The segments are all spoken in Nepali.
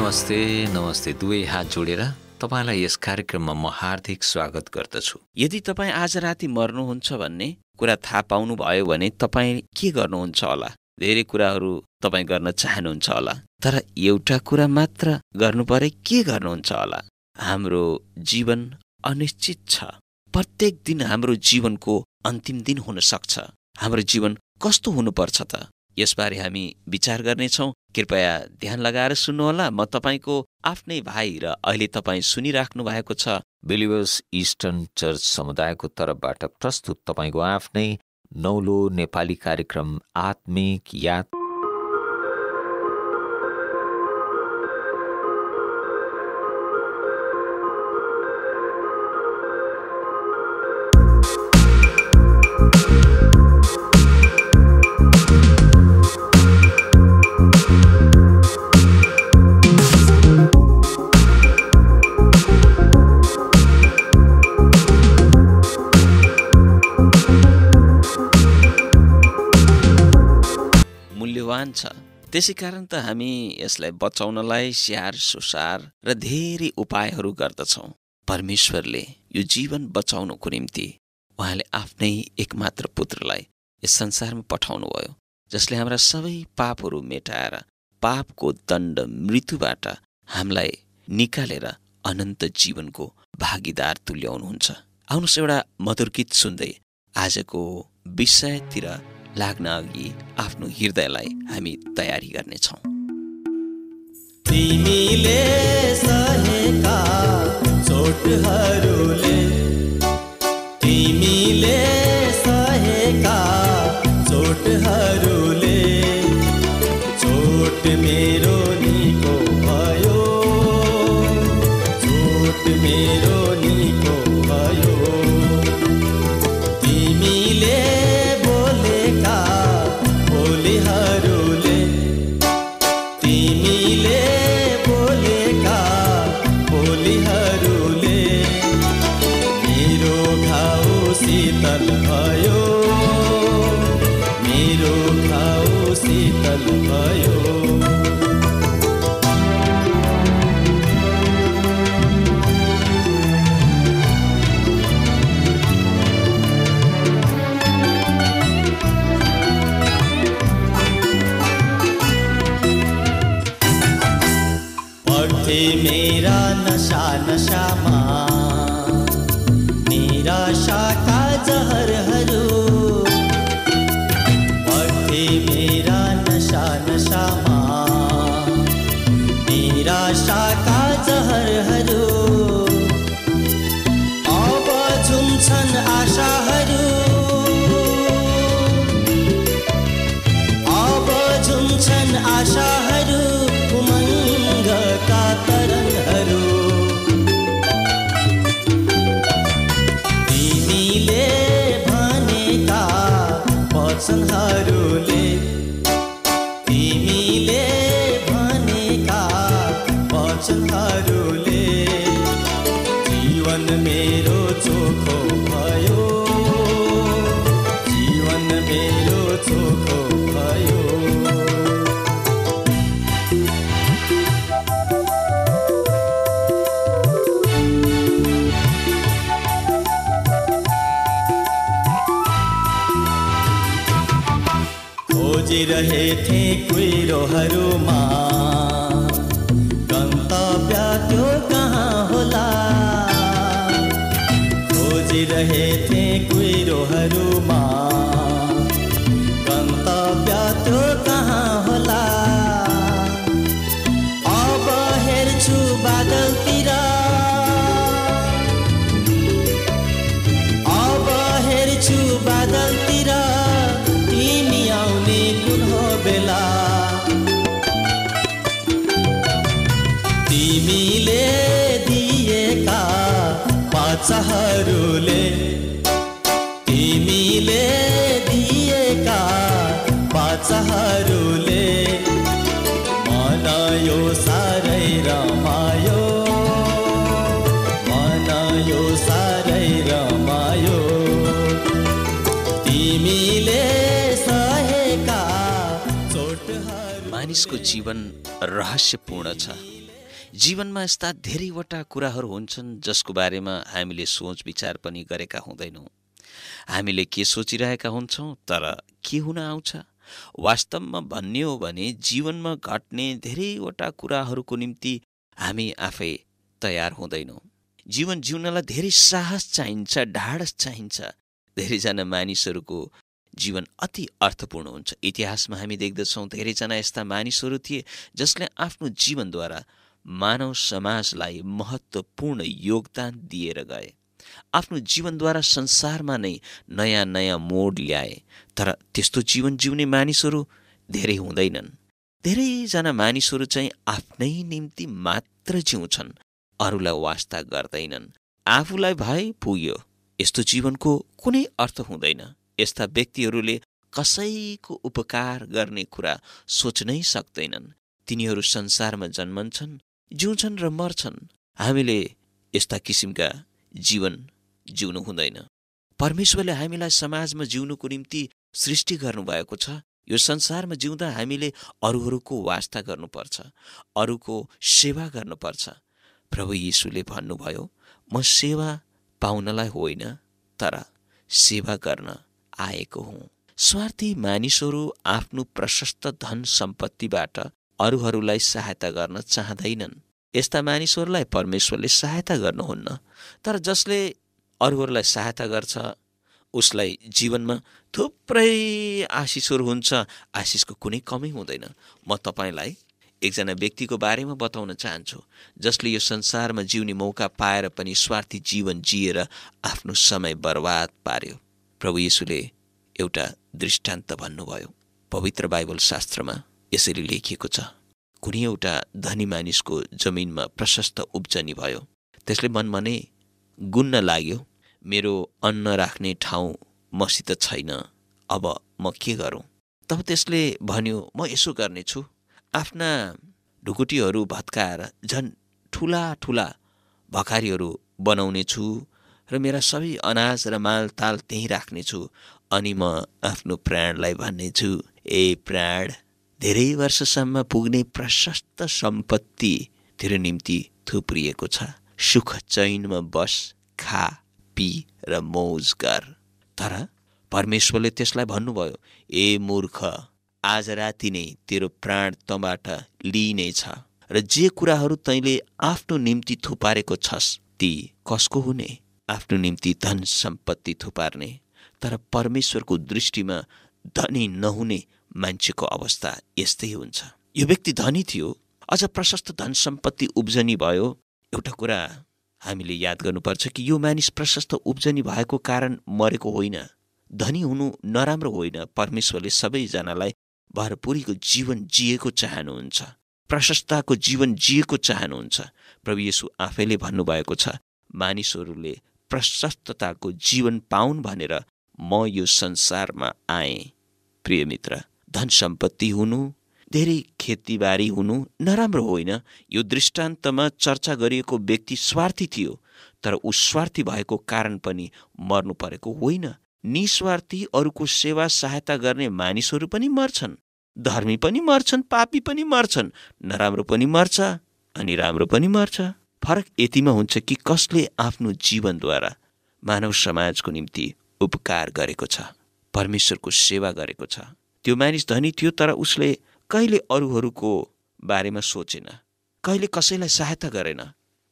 नमस्ते नमस्ते दुवै हात जोडेर तपाईलाई यस कार्यक्रममा म हार्दिक स्वागत गर्दछु। यदि तपाईँ आज राति मर्नुहुन्छ भन्ने कुरा थाहा पाउनु भयो भने तपाईँ के गर्नुहुन्छ होला? धेरै कुराहरू तपाईँ गर्न चाहनुहुन्छ होला, तर एउटा कुरा मात्र गर्नु परे के गर्नुहुन्छ होला? हाम्रो जीवन अनिश्चित छ। प्रत्येक दिन हाम्रो जीवनको अन्तिम दिन हुन सक्छ। हाम्रो जीवन कस्तो हुनुपर्छ त? यसबारे हामी विचार गर्नेछौँ। कृपया ध्यान लगाएर सुन्नुहोला। म तपाईँको आफ्नै भाइ र अहिले तपाईँ सुनिराख्नु भएको छ बिलिभर्स इस्टर्न चर्च समुदायको तर्फबाट प्रस्तुत तपाईँको आफ्नै नौलो नेपाली कार्यक्रम आत्मिक याद। छ। त्यसै कारण त हामी यसलाई बचाउनलाई स्याहार सुसार र धेरै उपायहरू गर्दछौँ। परमेश्वरले यो जीवन बचाउनको निम्ति उहाँले आफ्नै एकमात्र पुत्रलाई यस संसारमा पठाउनुभयो, जसले हाम्रा सबै पापहरू मेटाएर पापको दण्ड मृत्युबाट हामीलाई निकालेर अनन्त जीवनको भागीदार तुल्याउनुहुन्छ। आउनुहोस् एउटा मधुर गीत सुन्दै आजको विषयतिर लाग्न अघि आफ्नो हृदयलाई हामी तयारी गर्नेछौँ। तिमीले सहेका चोटहरूले, तिमीले सहेका चोटहरूले, चोट मेरो निको भयो, चोट मेरो निको भयो। तिमीले बोलीहरूले, तिमीले बोलेका बोलीहरूले मेरो घाउ शीतल भयो, मेरो घाउ शीतल भयो। मेरा नशा नशामा निराशाका जहरहरू पढ्थे, मेरा नशा नशामा निराशाका जहरहरू। अब झुम्छन् आशाहरू, अब झुम्छन् आशाहरू, उमङ्गका तरङ्गहरू। तिमीले भनेका वचनहरूले, तिमीले भनेका वचनहरूले जीवन मेरो चोखो भयो, जीवन मेरो चोखो भयो। खोजिरहेथे कुहिरोहरूमा गन्तव्य त्यो कहाँ होला, खोजिरहेथे कुहिरोहरूमा गन्तव्य त्यो कहाँ होला। अब हेर्छु बादलतिर, अब हेर्छु बादलतिर, तिमी आउने कुन हो बेला। तिमीले दिएका पाचाहरूले, तिमीले दिएका पाचाहरूले मन यो साह्रै रमायो, मन यो साह्रै रमायो। तिमीले सहेका चोटहरू। मानिसको जीवन रहस्यपूर्ण छ। जीवनमा यस्ता धेरैवटा कुराहरू हुन्छन् जसको बारेमा हामीले सोच विचार पनि गरेका हुँदैनौँ। हामीले के सोचिरहेका हुन्छौँ तर के हुन आउँछ? वास्तवमा भन्ने हो भने जीवनमा घट्ने धेरैवटा कुराहरूको निम्ति हामी आफै तयार हुँदैनौँ। जीवन जिउनलाई धेरै साहस चाहिन्छ, ढाडस चाहिन्छ। धेरैजना मानिसहरूको जीवन अति अर्थपूर्ण हुन्छ। इतिहासमा हामी देख्दछौँ धेरैजना यस्ता मानिसहरू थिए जसले आफ्नो जीवनद्वारा मानव समाजलाई महत्त्वपूर्ण योगदान दिएर गए। आफ्नो जीवनद्वारा संसारमा नै नयाँ नयाँ मोड ल्याए। तर त्यस्तो जीवन जिउने मानिसहरू धेरै हुँदैनन्। धेरैजना मानिसहरू चाहिँ आफ्नै निम्ति मात्र जिउँछन्, अरूलाई वास्ता गर्दैनन्। आफूलाई भए पुग्यो, यस्तो जीवनको कुनै अर्थ हुँदैन। यस्ता व्यक्तिहरूले कसैको उपकार गर्ने कुरा सोच्नै सक्दैनन्। तिनीहरू संसारमा जन्मन्छन्, जिउँछन् र मर्छन्। हामीले यस्ता किसिमका जीवन जिउनु हुँदैन। परमेश्वरले हामीलाई समाजमा जिउनुको निम्ति सृष्टि गर्नुभएको छ। यो संसारमा जिउँदा हामीले अरूहरूको वास्ता गर्नुपर्छ, अरूको सेवा गर्नुपर्छ। प्रभु यीशुले भन्नुभयो, म सेवा पाउनलाई होइन तर सेवा गर्न आएको हुँ। स्वार्थी मानिसहरू आफ्नो प्रशस्त धन सम्पत्तिबाट अरूहरूलाई सहायता गर्न चाहँदैनन्। यस्ता मानिसहरूलाई परमेश्वरले सहायता गर्नुहुन्न। तर जसले अरूहरूलाई सहायता गर्छ उसलाई जीवनमा थुप्रै आशिषहरू हुन्छ। आशिषको कुनै कमी हुँदैन। म तपाईँलाई एकजना व्यक्तिको बारेमा बताउन चाहन्छु जसले यो संसारमा जिउने मौका पाएर पनि स्वार्थी जीवन जिएर आफ्नो समय बर्बाद पार्यो। प्रभु येशूले एउटा दृष्टान्त भन्नुभयो। पवित्र बाइबल शास्त्रमा यसरी लेखिएको छ, कुनै एउटा धनी मानिसको जमिनमा प्रशस्त उब्जनी भयो। त्यसले मनमनै गुन्न लाग्यो, मेरो अन्न राख्ने ठाउँ मसित छैन, अब म के गरौँ? तब त्यसले भन्यो, म यसो गर्नेछु, आफ्ना ढुकुटीहरू भत्काएर झन् ठुला ठुला भकारीहरू बनाउने छु र मेरा सबै अनाज र मालताल त्यहीँ राख्नेछु। अनि म आफ्नो प्राणलाई भन्नेछु, ए प्राण, धेरै वर्षसम्म पुग्ने प्रशस्त सम्पत्ति तेरो निम्ति थुप्रिएको छ। सुख चैनमा बस, खा, पी र मौज गर। तर परमेश्वरले त्यसलाई भन्नुभयो, ए मूर्ख, आज राति नै तेरो प्राण तँबाट लिइनेछ र जे कुराहरू तैँले आफ्नो निम्ति थुपारेको छस् ती कसको हुने? आफ्नो निम्ति धन सम्पत्ति थुपार्ने। तर परमेश्वरको दृष्टिमा धनी नहुने मान्छेको अवस्था यस्तै हुन्छ। यो व्यक्ति धनी थियो, अझ प्रशस्त धन सम्पत्ति उब्जनी भयो। एउटा कुरा हामीले याद गर्नुपर्छ कि यो मानिस प्रशस्त उब्जनी भएको कारण मरेको होइन। धनी हुनु नराम्रो होइन। परमेश्वरले सबैजनालाई भरपुरीको जीवन जिएको चाहनुहुन्छ, प्रशस्तताको जीवन जिएको चाहनुहुन्छ। प्रभु येशू आफैले भन्नुभएको छ, मानिसहरूले प्रशस्तताको जीवन पाउन् भनेर म यो संसारमा आएँ। प्रिय मित्र, धन सम्पत्ति हुनु, धेरै खेतीबारी हुनु नराम्रो होइन। यो दृष्टान्तमा चर्चा गरिएको व्यक्ति स्वार्थी थियो, तर ऊ स्वार्थी भएको कारण पनि मर्नु परेको होइन। निस्वार्थी अरूको सेवा सहायता गर्ने मानिसहरू पनि मर्छन्। धर्मी पनि मर्छन्, पापी पनि मर्छन्, नराम्रो पनि मर्छ अनि राम्रो पनि मर्छ। फरक यतिमा हुन्छ कि कसले आफ्नो जीवनद्वारा मानव समाजको निम्ति उपकार गरेको छ, परमेश्वरको सेवा गरेको छ। त्यो मानिस धनी थियो, तर उसले कहिले अरूहरूको बारेमा सोचेन, कहिले कसैलाई सहायता गरेन।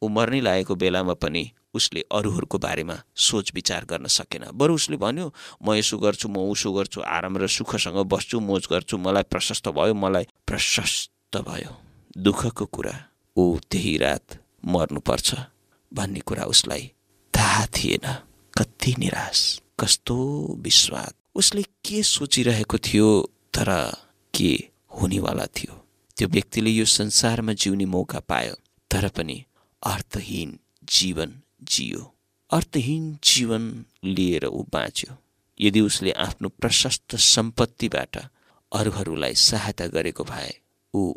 ऊ मर्नै लागेको बेलामा पनि उसले अरूहरूको बारेमा सोच विचार गर्न सकेन। बरु उसले भन्यो, म यसो गर्छु, म उसो गर्छु, आराम र सुखसँग बस्छु, मोज गर्छु, मलाई प्रशस्त भयो, मलाई प्रशस्त भयो। दुःखको कुरा, ऊ त्यही रात मर्नुपर्छ भन्ने कुरा उसलाई थाहा थिएन। कति निराश, कस्तो विश्वास। उसले के सोचिरहेको थियो तर के हुनेवाला थियो। त्यो व्यक्तिले यो संसारमा जिउने मौका पायो, तर पनि अर्थहीन जीवन जियो। अर्थहीन जीवन लिएर ऊ बाँच्यो। यदि उसले आफ्नो प्रशस्त सम्पत्तिबाट अरूहरूलाई सहायता गरेको भए ऊ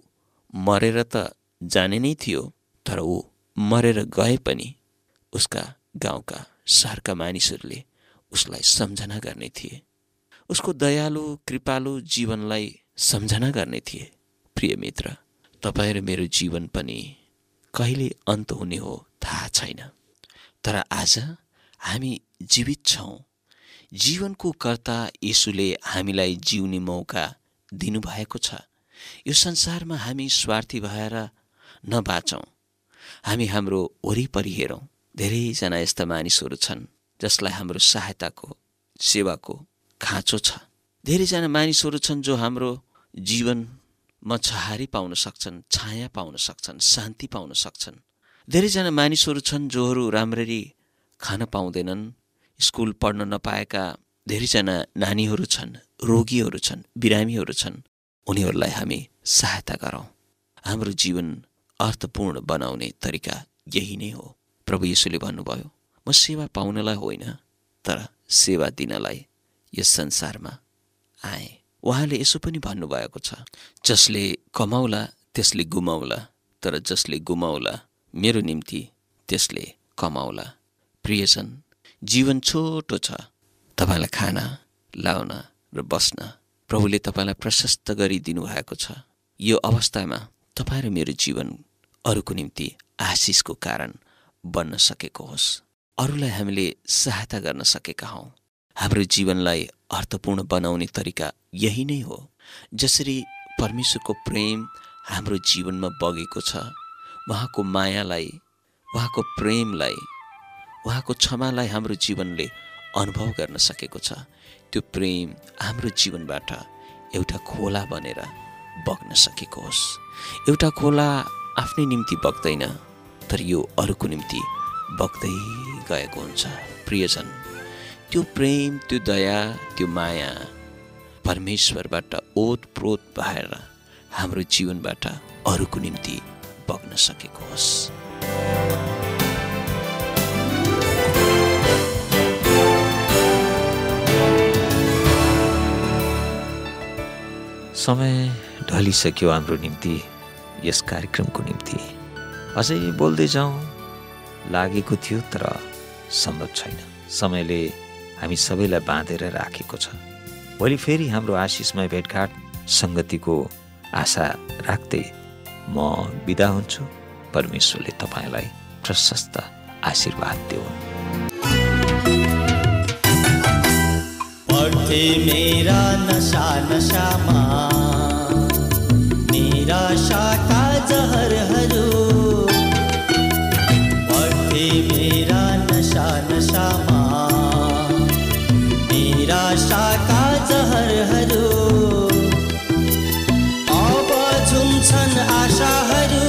मरेर त जाने नै थियो, तर ऊ मरेर गए पनि उसका गाउँका सहरका मानिसहरूले उसलाई सम्झना गर्ने थिए, उसको दयालु कृपालु जीवनलाई सम्झना गर्ने थिए। प्रिय मित्र, तपाईँ र मेरो जीवन पनि कहिले अन्त हुने हो थाहा छैन। तर आज हामी जीवित छौँ। जीवनको कर्ता येशूले हामीलाई जिउने मौका दिनुभएको छ। यो संसारमा हामी स्वार्थी भएर नबाचौँ। हामी हाम्रो वरिपरि हेरौँ। धेरैजना यस्ता मानिसहरू छन् जसलाई हाम्रो सहायताको, सेवाको खाँचो छ। धेरैजना मानिसहरू छन् जो हाम्रो जीवनमा छहारी पाउन सक्छन्, छाया पाउन सक्छन्, शान्ति पाउन सक्छन्। धेरैजना मानिसहरू छन् जोहरू राम्ररी खान पाउँदैनन्, स्कुल पढ्न नपाएका धेरैजना नानीहरू छन्, रोगीहरू छन्, बिरामीहरू छन्। उनीहरूलाई हामी सहायता गरौँ। हाम्रो जीवन अर्थपूर्ण बनाउने तरिका यही नै हो। प्रभु येशूले भन्नुभयो, म सेवा पाउनलाई होइन तर सेवा दिनलाई यस संसारमा आएँ। उहाँले यसो पनि भन्नुभएको छ, जसले कमाउला त्यसले गुमाउला, तर जसले गुमाउला मेरो निम्ति त्यसले कमाउला। प्रियजन, जीवन छोटो छ। तपाईँलाई खाना, लाउन र बस्न प्रभुले तपाईँलाई प्रशस्त गरी दिनुभएको छ। यो अवस्थामा तपाईँ र मेरो जीवन अरूको निम्ति आशिषको कारण बन्न सकेको होस्। अरूलाई हामीले सहायता गर्न सकेका हौँ। हाम्रो जीवनलाई अर्थपूर्ण बनाउने तरिका यही नै हो। जसरी परमेश्वरको प्रेम हाम्रो जीवनमा बगेको छ, उहाँको मायालाई, उहाँको प्रेमलाई, उहाँको क्षमालाई हाम्रो जीवनले अनुभव गर्न सकेको छ। त्यो प्रेम हाम्रो जीवनबाट एउटा खोला बनेर बग्न सकेको होस्। एउटा खोला आफ्नै निम्ति बग्दैन, तर यो अरूको निम्ति बग्दै गएको हुन्छ। प्रियजन, त्यो प्रेम, त्यो दया, त्यो माया परमेश्वरबाट ओतप्रोत भएर हाम्रो जीवनबाट अरूको निम्ति बग्न सकेको होस्। समय ढलिसक्यो हाम्रो निम्ति, यस कार्यक्रमको निम्ति। अझै बोल्दै जाउँ लागेको थियो तर सम्भव छैन। समयले हामी सबैलाई बाँधेर राखेको छ। भोलि फेरि हाम्रो आशिषमय भेटघाट सङ्गतिको आशा राख्दै म बिदा हुन्छु। परमेश्वरले तपाईँलाई प्रशस्त आशीर्वाद देऊन्। पढ्थे मेरा नशा नशामा निराशाका जहरहरू, पढ्थे मेरा नशा नशामा निराशाका जहरहरू। अब झुम्छन् आशाहरू,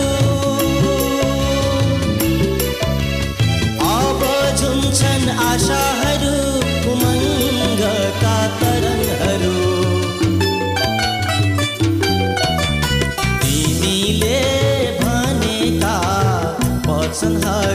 अब झुम्छन् आशाहरू, उमङ्गका तरङ्गहरू। तिमीले भनेका वचनहरू